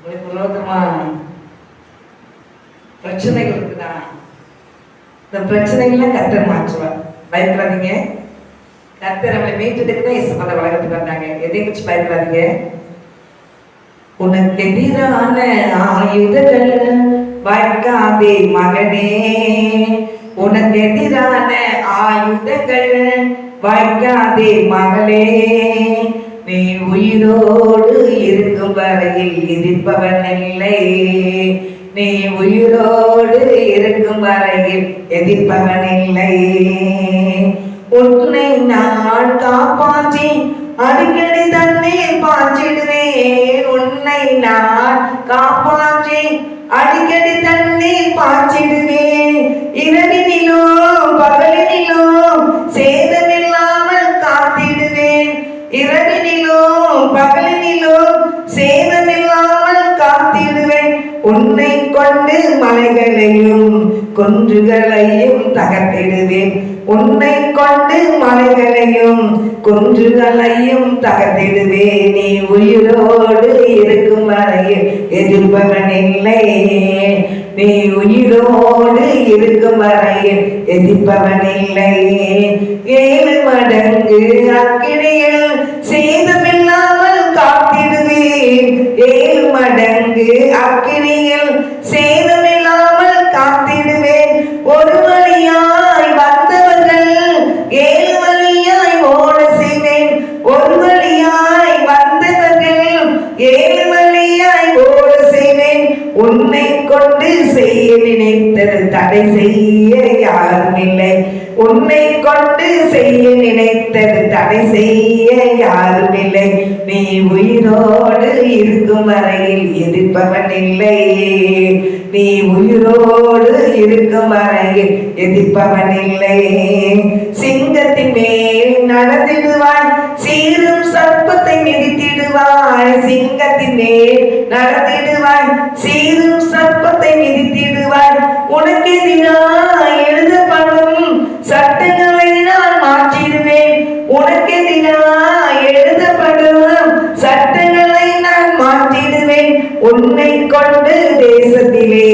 உங்களுக்கு விரோதமா பிரச்சனைகள் இருக்குதா? இந்த பிரச்சனைகள்லாம் கர்த்தர் மாற்றுவார். பயப்படாதீங்க. கர்த்தர் நம்மளை மீட்டெடுக்க தான் இயேசுமத உலகத்துக்கு வந்தாங்க. எதை குறிச்சு பயப்படாதீங்க. உனக்கு எதிரான ஆயுதங்கள் வாய்க்காதே மகனே, உனக்கு எதிரான ஆயுதங்கள் வாய்க்காதே மகளே, நீ உயிரோடு இருக்கும் வரையில் எதிர்ப்பவன் இல்லை, நீ உயிரோடு இருக்கும் வரையில் எதிர்ப்பவன் இல்லை. உன்னை நான் காப்பாற்றி அடிக்கடி தண்ணீர் பாய்ச்சிடுவேன், உன்னை நான் காப்பாற்றி அடிக்கடி தண்ணீர் பாய்ச்சிடுவேன். இரவினிலோ பகலினிலோ சேதமில்லாமல் காத்திடுவேன், இரவினிலோ பகலினிலோ சேதமில்லாமல் காத்திடுவேன். உன்னை கொண்டு மலைகளையும் குன்றுகளையும் தகர்த்திடுவேன், உன்னை கொண்டு மலைகளையும் குன்றுகளையும் தகர்த்திடுவேன். நீ உயிரோடு இருக்கும் வரையில் எதிர்ப்பவன் இல்லை, நீ உயிரோடு இருக்கும் வரையில் எதிர்ப்பவன் இல்லை. 7 மடங்கு அக்கினியில் சேதமில்லாமல் காத்திடுவேன், 7 மடங்கு அக்கினியில் சேதமில்லாமல் காத்திடுவேன். ஒரு வழியாய் வந்தவர்கள் 7 வழியாய் ஓட செய்வேன், ஒரு வழியாய் வந்தவர்கள் 7 வழியாய் ஓட செய்வேன். உன்னை கொண்டு செய்ய நினைத்தது தடை செய்ய யாரும் இல்லை, உன்னை கொண்டு செய்ய நினைத்தது தடை செய்ய யாரும் இல்லை. நீ உயிரோடு இருக்கும் வரையில் எதிர்ப்பவன் இல்லை, நீ உயிரோடு இருக்கும் வரையில் எதிர்ப்பவன் இல்லை. சிங்கத்தின் மேல் நடத்திடுவாய், சீரும் சர்ப்பத்தை மிதித்திடுவாய், சிங்கத்தின் மேல் நடத்திடுவாய், சீரும் சர்ப்பத்தை மிதித்திடுவாய். உனக்கு எதிராய் எழுதப்படும் சட்டங்களை நான் மாற்றிடுவேன், உனக்கு எதிராய் எழுதப்படும் சட்டங்களை நான் மாற்றிடுவேன். உன்னை கொண்டு தேசத்திலே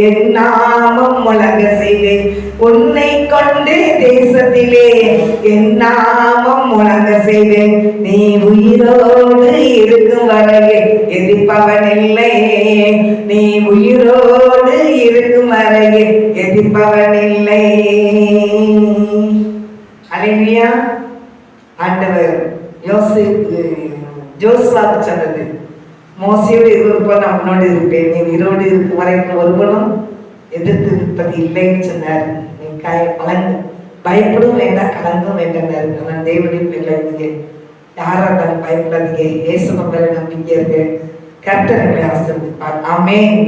என் நாமம் முழங்க செய்வேன், உன்னை கொண்டு தேசத்திலே என் நாமம் முழங்க செய்வேன். நீ உயிரோடு இருக்கும் வரையில் எதிர்ப்பவன் இல்லை, நீ உயிரோடு இருக்கும் வரையில் எதிர்ப்பவன் இல்லை. அல்லேலூயா. ஆண்டவர் ஜோசுவாக்கு சொன்னது, மோசேயோடு இருப்பவன் நான் உன்னோடு இருப்பேன், நீ உயிரோடு இருக்கும் வரைக்கும் ஒருவனும் எதிர்த்து நிற்பது இல்லைன்னு சொன்னார். நீ கலந்து பயப்படும் வேண்டாம், கலந்தும் வேண்டாம். நான் தேவனுடைய பிள்ளை, யாரா இருந்தாலும் பயப்படாதீங்க. இயேசு மேல நம்பிக்கை இருக்கு. கர்த்தர் எங்களை ஆசீர்வதிப்பார். ஆமென்.